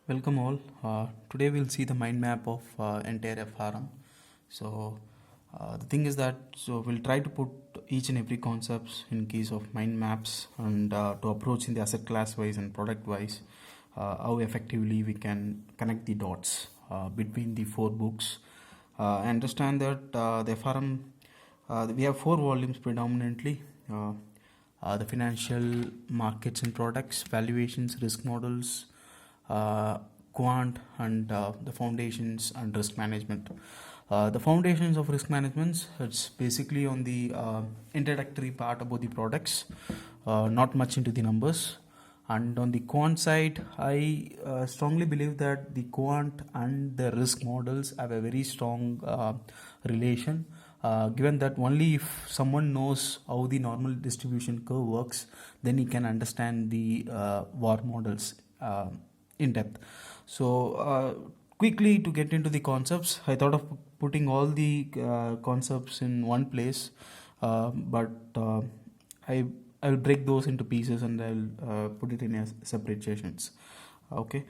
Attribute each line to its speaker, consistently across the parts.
Speaker 1: Welcome all. Today we'll see the mind map of entire FRM. The thing is that we'll try to put each and every concepts in case of mind maps and to approach in the asset class wise and product wise, how effectively we can connect the dots between the four books. I understand that the FRM we have four volumes predominantly. The financial markets and products, valuations, risk models, quant, and the foundations and risk management. The foundations of risk management, it's basically on the introductory part about the products, not much into the numbers. And on the quant side, I strongly believe that the quant and the risk models have a very strong relation. Given that only if someone knows how the normal distribution curve works, then he can understand the VAR models in depth. Quickly to get into the concepts, I thought of putting all the concepts in one place, but I will break those into pieces and I'll put it in a separate sessions. Okay,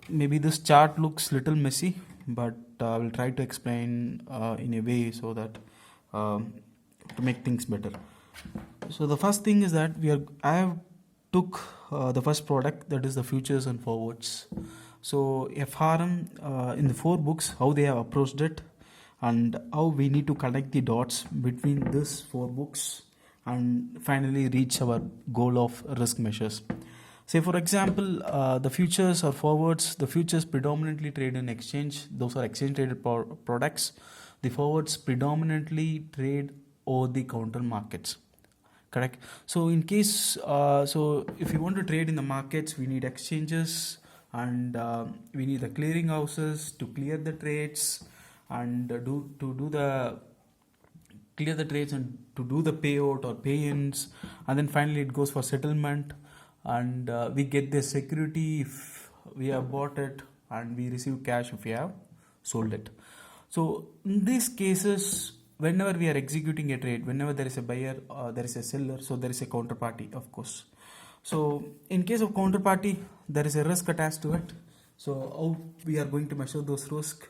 Speaker 1: maybe this chart looks little messy, but I will try to explain in a way so that to make things better. So the first thing is that I have took the first product, that is the futures and forwards. So FRM in the four books, how they have approached it and how we need to connect the dots between these four books and finally reach our goal of risk measures. Say for example, the futures or forwards, the futures predominantly trade in exchange. Those are exchange traded products. The forwards predominantly trade over the counter markets. Correct. So in case, if you want to trade in the markets, we need exchanges and we need the clearing houses to clear the trades and clear the trades and to do the payout or pay-ins, and then finally it goes for settlement, and we get the security if we have bought it, and we receive cash if we have sold it. So in these cases, whenever we are executing a trade, whenever there is a buyer, there is a seller, so there is a counterparty, of course. So in case of counterparty, there is a risk attached to it. So how we are going to measure those risks?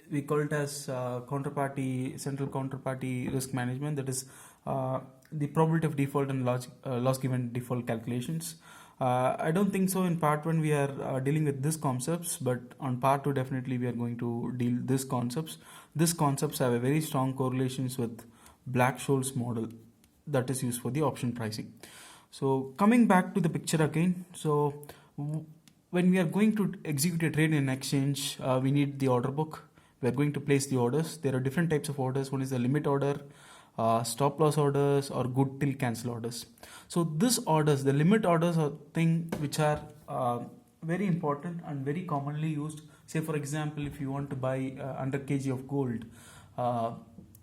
Speaker 1: We call it as central counterparty risk management. That is the probability of default and loss given default calculations. I don't think so in part 1 we are dealing with these concepts, but on part 2 definitely we are going to deal these concepts. These concepts have a very strong correlations with Black-Scholes model that is used for the option pricing. So coming back to the picture again, so when we are going to execute a trade in exchange, we need the order book. We are going to place the orders. There are different types of orders. One is the limit order, stop loss orders, or good till cancel orders. So these orders, the limit orders, are thing which are very important and very commonly used. Say for example, if you want to buy 100 kg of gold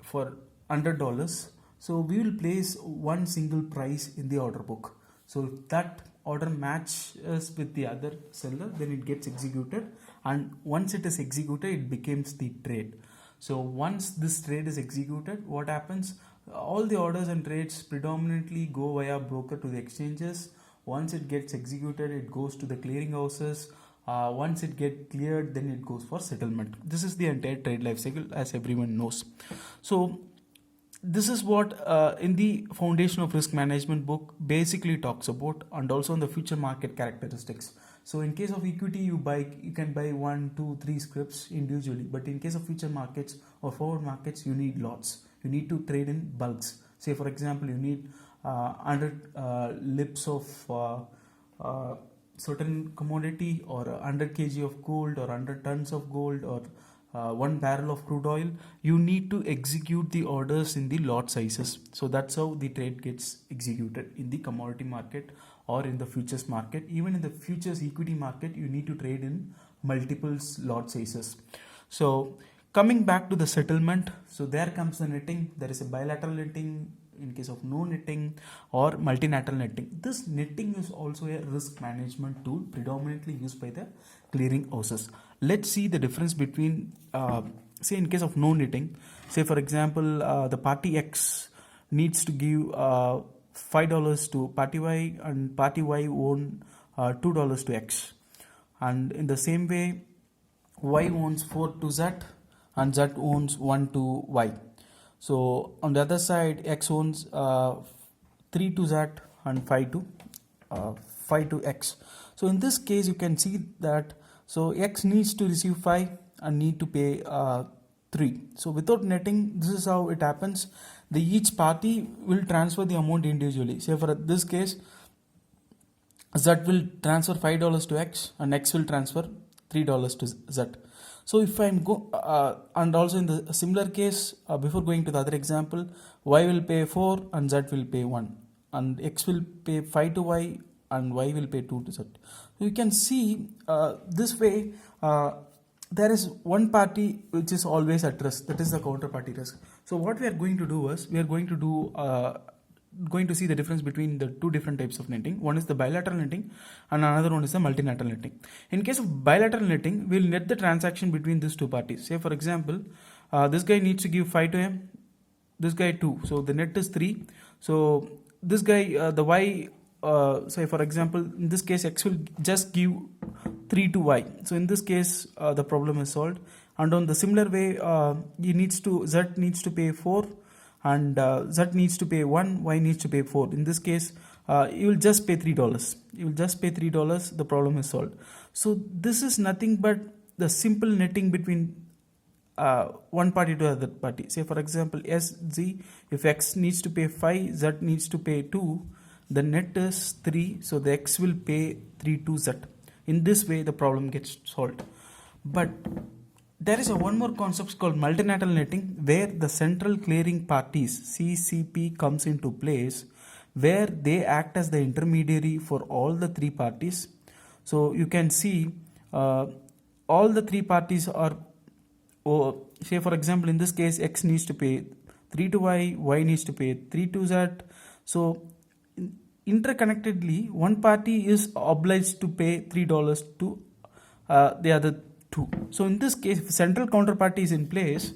Speaker 1: for $100, so we will place one single price in the order book. So if that order matches with the other seller, then it gets executed, and once it is executed, it becomes the trade. So once this trade is executed, what happens? All the orders and trades predominantly go via broker to the exchanges. Once it gets executed, it goes to the clearing houses. Once it gets cleared, then it goes for settlement. This is the entire trade life cycle, as everyone knows. So this is what in the Foundation of Risk Management book basically talks about, and also on the future market characteristics. So in case of equity, you can buy 1, 2, 3 scripts individually, but in case of future markets or forward markets, you need lots. You need to trade in bulks. Say for example, you need 100 lips of certain commodity, or 100 kg of gold, or 100 tons of gold, or 1 barrel of crude oil. You need to execute the orders in the lot sizes. So that's how the trade gets executed in the commodity market or in the futures market. Even in the futures equity market, you need to trade in multiple lot sizes. So coming back to the settlement, so there comes the netting. There is a bilateral netting in case of no netting, or multilateral netting. This netting is also a risk management tool predominantly used by the clearing houses. Let's see the difference between say in case of no netting. Say for example, the party X needs to give $5 to party Y, and party Y own $2 to X. and in the same way y owns 4 to z and z owns 1 to y. So on the other side x owns 3 to z and 5 to x. So in this case you can see that so x needs to receive 5 and need to pay 3. So without netting, this is how it happens. Each party will transfer the amount individually. Say for this case, z will transfer $5 to x and x will transfer $3 to z. So if I'm and also in the similar case, before going to the other example, y will pay 4 and z will pay 1, and x will pay 5 to y and y will pay 2 to z. So you can see this way there is one party which is always at risk, that is the counterparty risk. So what we are going to do is we are going to see the difference between the two different types of netting. One is the bilateral netting and another one is the multilateral netting. In case of bilateral netting, we will net the transaction between these two parties. Say for example, this guy needs to give 5 to him, this guy 2, so the net is 3. So this guy the y say for example in this case x will just give 3 to y. So in this case the problem is solved, and on the similar way z needs to pay 4 and z needs to pay 1, y needs to pay 4. In this case you will just pay $3. You will just pay $3, the problem is solved. So this is nothing but the simple netting between one party to other party. Say for example SZ, if x needs to pay 5, z needs to pay 2, the net is 3, so the x will pay 3 to z. In this way the problem gets solved. But there is one more concept called multilateral netting, where the central clearing parties CCP comes into place, where they act as the intermediary for all the three parties. So you can see all the three parties are, say for example in this case x needs to pay 3 to y, y needs to pay 3 to z. So interconnectedly one party is obliged to pay $3 to the other two. So in this case, if central counterparty is in place,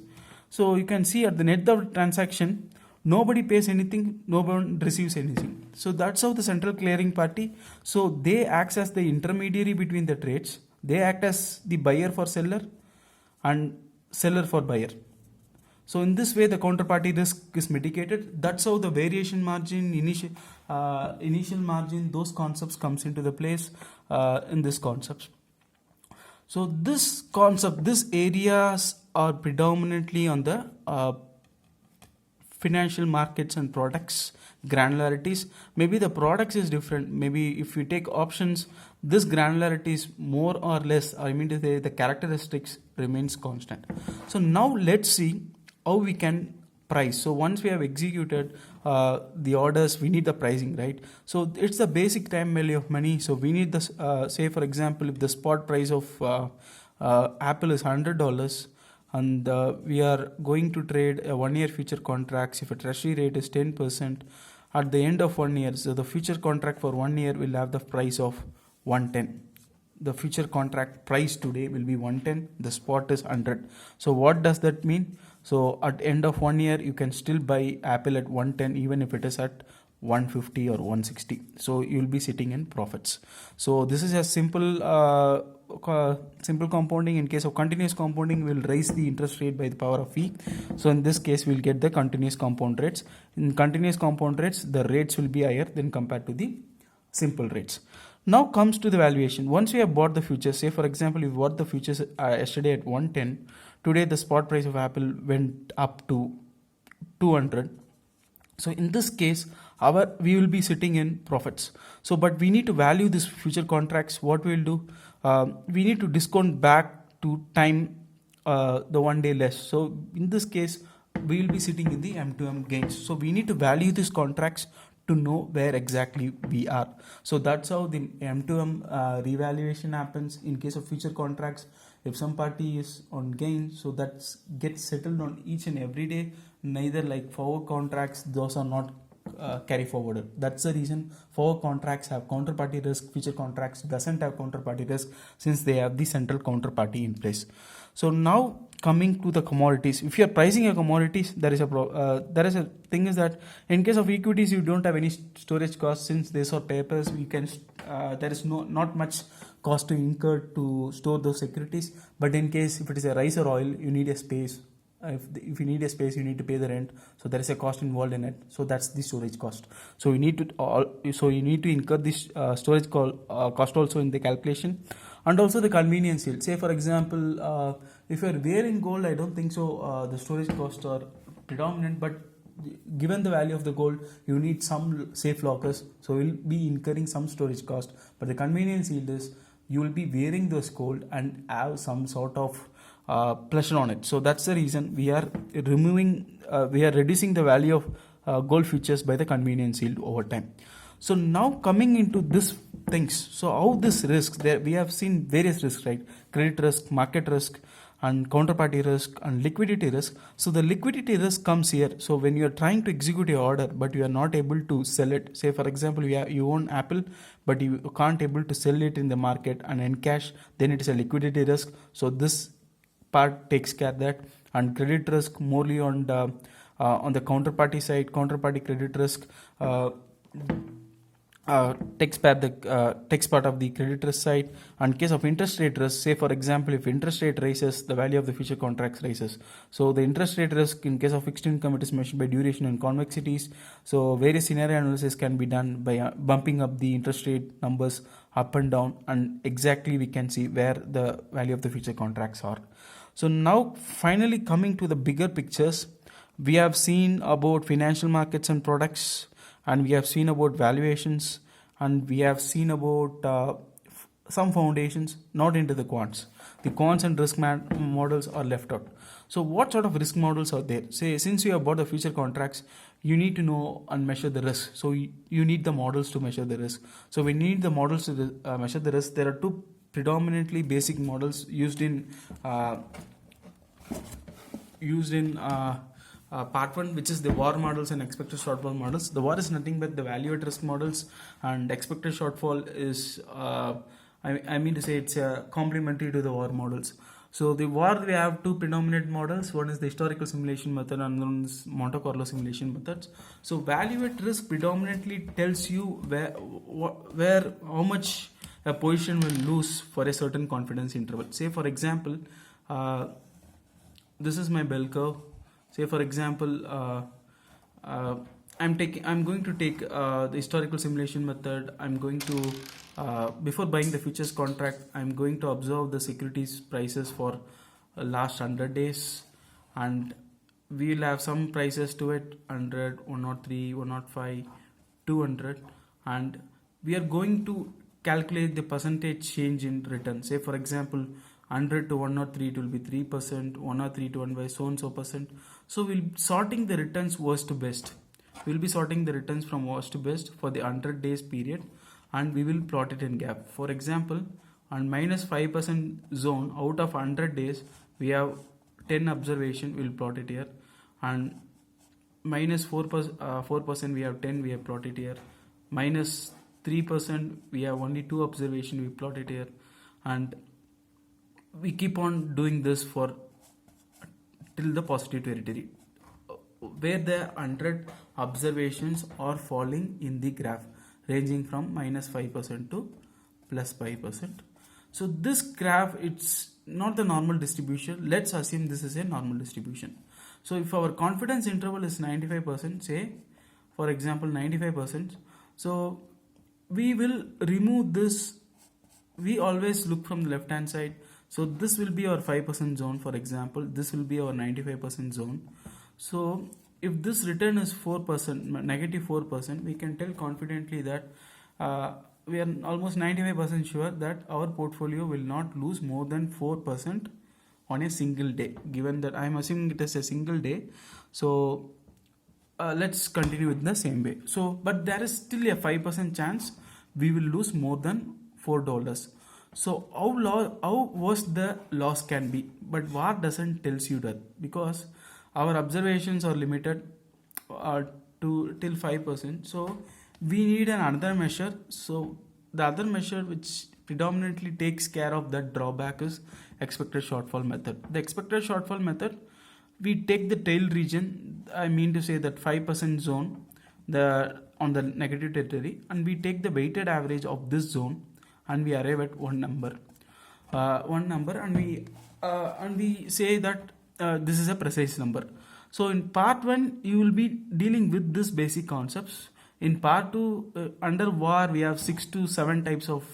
Speaker 1: so you can see at the net of transaction nobody pays anything, no one receives anything. So that's how the central clearing party, so they act as the intermediary between the trades. They act as the buyer for seller and seller for buyer. So in this way the counterparty risk is mitigated. That's how the variation margin, initial margin, those concepts comes into the place in this concept. So these areas are predominantly on the financial markets and products granularities. Maybe the products is different. Maybe if you take options, this granularity is more or less, I mean to say the characteristics remains constant. So now let's see how we can price. So once we have executed the orders, we need the pricing, right? So it's the basic time value of money. So we need this, say for example, if the spot price of Apple is $100 and we are going to trade a 1 year future contracts, if a treasury rate is 10%, at the end of 1 year, so the future contract for 1 year will have the price of 110. The future contract price today will be 110, the spot is 100. So what does that mean? So at end of 1 year you can still buy Apple at 110 even if it is at 150 or 160. So you will be sitting in profits. So this is a simple compounding. In case of continuous compounding, we will raise the interest rate by the power of E. So in this case we will get the continuous compound rates. In continuous compound rates, the rates will be higher than compared to the simple rates. Now comes to the valuation. Once we have bought the futures, say for example we bought the futures yesterday at 110, today the spot price of Apple went up to 200. So in this case we will be sitting in profits. So but we need to value this future contracts. What we will do, we need to discount back to time the 1 day less. So in this case we will be sitting in the M2M gains. So we need to value these contracts to know where exactly we are. So that's how the M2M revaluation happens. In case of future contracts, if some party is on gain, so that gets settled on each and every day. Neither like forward contracts, those are not carry forward. That's the reason forward contracts have counterparty risk, future contracts doesn't have counterparty risk, since they have the central counterparty in place. So now coming to the commodities, if you are pricing your commodities, there is a thing is that in case of equities you don't have any storage costs, since these are papers. You can there is not much cost to incur to store those securities. But in case if it is a rice or oil, you need a space. If you need a space, you need to pay the rent, so there is a cost involved in it. So that's the storage cost. So you need to incur this storage cost also in the calculation. And also the convenience yield. Say for example, if you are wearing gold, I don't think so the storage costs are predominant, but given the value of the gold, you need some safe lockers, so you will be incurring some storage cost. But the convenience yield is you will be wearing this gold and have some sort of pleasure on it. So that's the reason we are reducing the value of gold futures by the convenience yield over time. So now coming into this things, so how this risks, there we have seen various risks, right? Credit risk, market risk, and counterparty risk, and liquidity risk. So the liquidity risk comes here. So when you are trying to execute your order but you are not able to sell it, say for example you own Apple but you can't able to sell it in the market and in cash, then it is a liquidity risk. So this part takes care of that. And credit risk morely on the counterparty side, counterparty credit risk takes part of the credit risk side. And case of interest rate risk, say for example if interest rate rises, the value of the future contracts rises. So the interest rate risk in case of fixed income, it is measured by duration and convexities. So various scenario analysis can be done by bumping up the interest rate numbers up and down, and exactly we can see where the value of the future contracts are. So now finally coming to the bigger pictures, we have seen about financial markets and products, and we have seen about valuations, and we have seen about some foundations, not into the quants. The quants and risk models are left out. So what sort of risk models are there? Say since you have bought the future contracts, you need to know and measure the risk. So you need the models to measure the risk. So we need the models to measure the risk. There are two predominantly basic models used in part 1, which is the VAR models and expected shortfall models. The VAR is nothing but the value at risk models, and expected shortfall is I mean to say it's complementary to the VAR models. So the VAR, we have two predominant models. One is the historical simulation method and one is Monte Carlo simulation methods. So value at risk predominantly tells you where how much a position will lose for a certain confidence interval. Say for example, this is my bell curve. Say for example, I'm going to take the historical simulation method. I'm going to before buying the futures contract, I'm going to observe the securities prices for last 100 days, and we will have some prices to it: 100, 103, 105, 200, and we are going to calculate the percentage change in return. Say for example, 100 to 103 it will be 3%, 103 to 1 so and so percent. So we'll be sorting the returns worst to best. We'll be sorting the returns from worst to best for the 100 days period, and we will plot it in gap. For example, on minus 5% zone out of 100 days, we have 10 observation, we'll plot it here, and minus 4% we have 10, we have plotted here, minus 3% we have only 2 observation, we plot it here, and we keep on doing this for till the positive territory where the 100 observations are falling in the graph, ranging from minus 5% to plus 5%. So this graph, it's not the normal distribution. Let's assume this is a normal distribution. So if our confidence interval is 95%, say for example 95%, so we will remove this. We always look from the left hand side. So this will be our 5% zone, for example. This will be our 95% zone. So if this return is 4%, negative 4%, we can tell confidently that we are almost 95% sure that our portfolio will not lose more than 4% on a single day, given that I am assuming it is a single day. So let's continue with the same way. So but there is still a 5% chance we will lose more than $4. So how worst the loss can be, but VAR doesn't tells you that, because our observations are limited to till 5%. So we need another measure. So the other measure which predominantly takes care of that drawback is expected shortfall method. The expected shortfall method, we take the tail region, I mean to say that 5% zone, on the negative territory, and we take the weighted average of this zone and we arrive at one number, and we say that this is a precise number. So in part 1 you will be dealing with this basic concepts. In part 2, under VAR we have 6 to 7 types of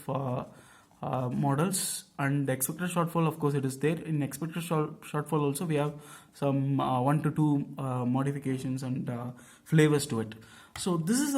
Speaker 1: models, and expected shortfall, of course, it is there. In expected shortfall also we have some 1 to 2 modifications and flavors to it. So this is